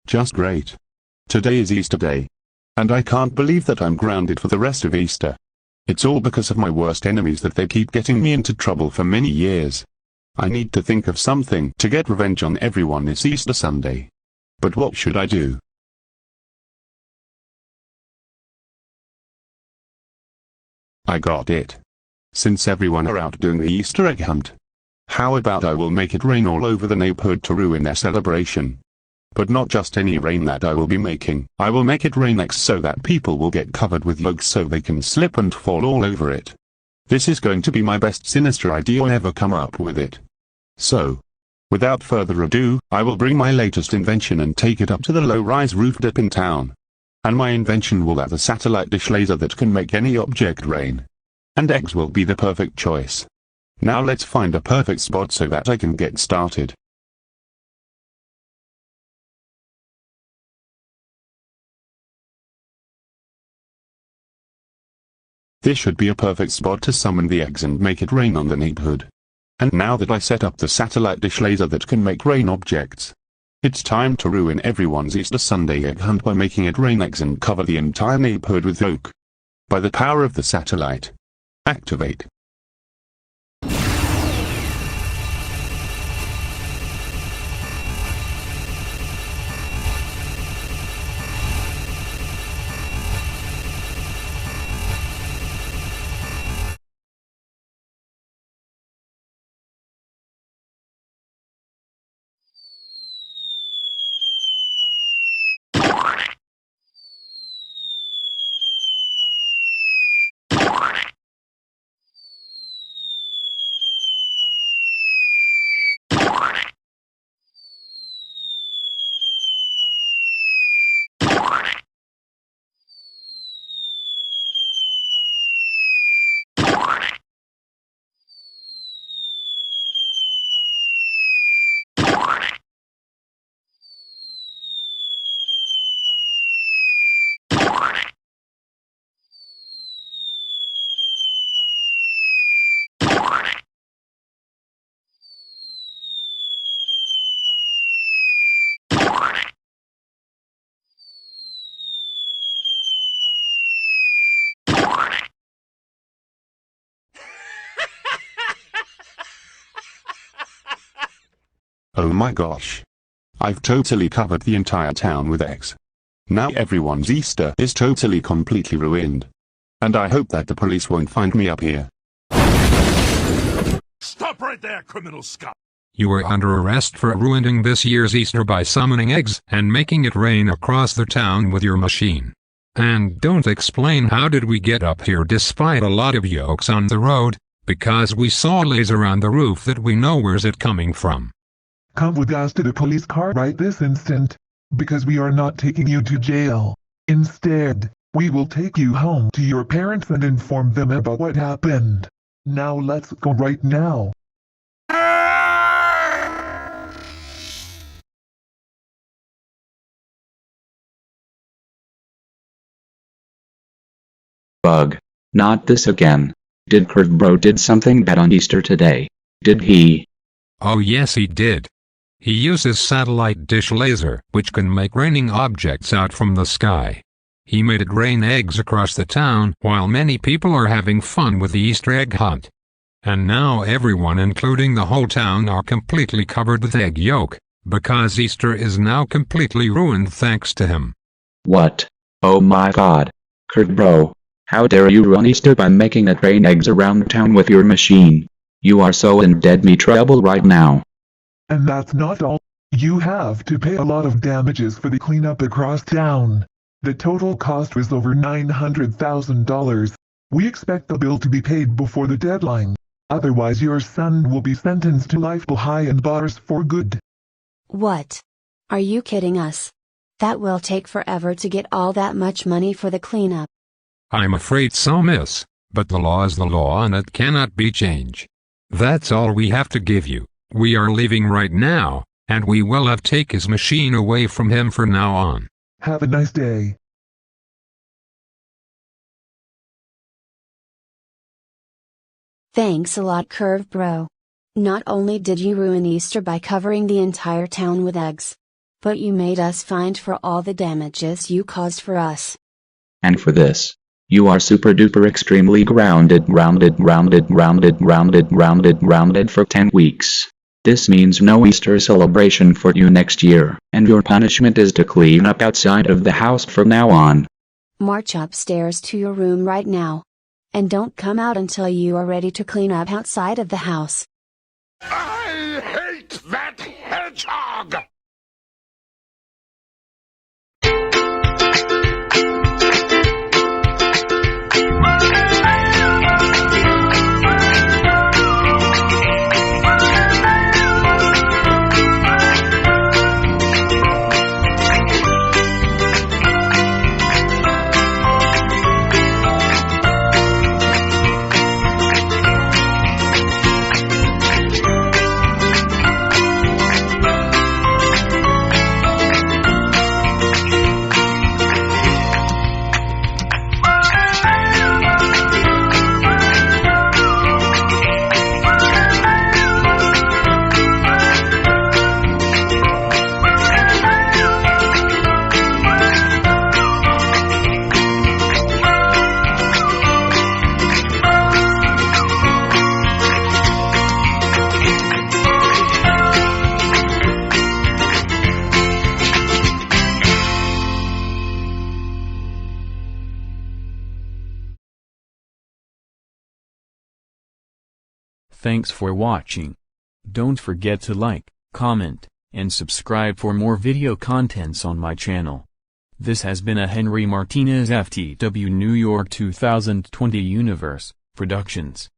Just great. Today is Easter Day. And I can't believe that I'm grounded for the rest of Easter. It's all because of my worst enemies that they keep getting me into trouble for many years. I need to think of something to get revenge on everyone this Easter Sunday. But what should I do? I got it. Since everyone are out doing the Easter egg hunt, how about I will make it rain all over the neighborhood to ruin their celebration? But not just any rain that I will be making. I will make it rain eggs so that people will get covered with yolks so they can slip and fall all over it. This is going to be my best sinister idea ever come up with it. So, without further ado, I will bring my latest invention and take it up to the low-rise roof dip in town. And my invention will have a satellite dish laser that can make any object rain. And eggs will be the perfect choice. Now let's find a perfect spot so that I can get started. This should be a perfect spot to summon the eggs and make it rain on the neighborhood. And now that I set up the satellite dish laser that can make rain objects, it's time to ruin everyone's Easter Sunday egg hunt by making it rain eggs and cover the entire neighborhood with yolk. By the power of the satellite. Activate. Oh my gosh. I've totally covered the entire town with eggs. Now everyone's Easter is totally completely ruined. And I hope that the police won't find me up here. Stop right there, criminal scum! You are under arrest for ruining this year's Easter by summoning eggs and making it rain across the town with your machine. And don't explain how did we get up here despite a lot of yolks on the road, because we saw a laser on the roof that we know where's it coming from. Come with us to the police car right this instant, because we are not taking you to jail. Instead, we will take you home to your parents and inform them about what happened. Now let's go right now. Bug. Not this again. Did Curvebro did something bad on Easter today? Did he? Oh yes he did. He uses satellite dish laser, which can make raining objects out from the sky. He made it rain eggs across the town while many people are having fun with the Easter egg hunt. And now everyone including the whole town are completely covered with egg yolk, because Easter is now completely ruined thanks to him. What? Oh my god. Curvebro. How dare you ruin Easter by making it rain eggs around town with your machine? You are so in deadly trouble right now. And that's not all. You have to pay a lot of damages for the cleanup across town. The total cost was over $900,000. We expect the bill to be paid before the deadline. Otherwise your son will be sentenced to life behind bars for good. What? Are you kidding us? That will take forever to get all that much money for the cleanup. I'm afraid so, miss, but the law is the law and it cannot be changed. That's all we have to give you. We are leaving right now, and we will have take his machine away from him from now on. Have a nice day. Thanks a lot, Curve Bro. Not only did you ruin Easter by covering the entire town with eggs, But you made us find for all the damages you caused for us. And for this, you are super duper extremely grounded for 10 weeks. This means no Easter celebration for you next year, and your punishment is to clean up outside of the house from now on. March upstairs to your room right now. And don't come out until you are ready to clean up outside of the house. I hate that hedgehog! Thanks for watching. Don't forget to like, comment, and subscribe for more video contents on my channel. This has been a Henry Martinez FTW New York 2020 Universe Productions.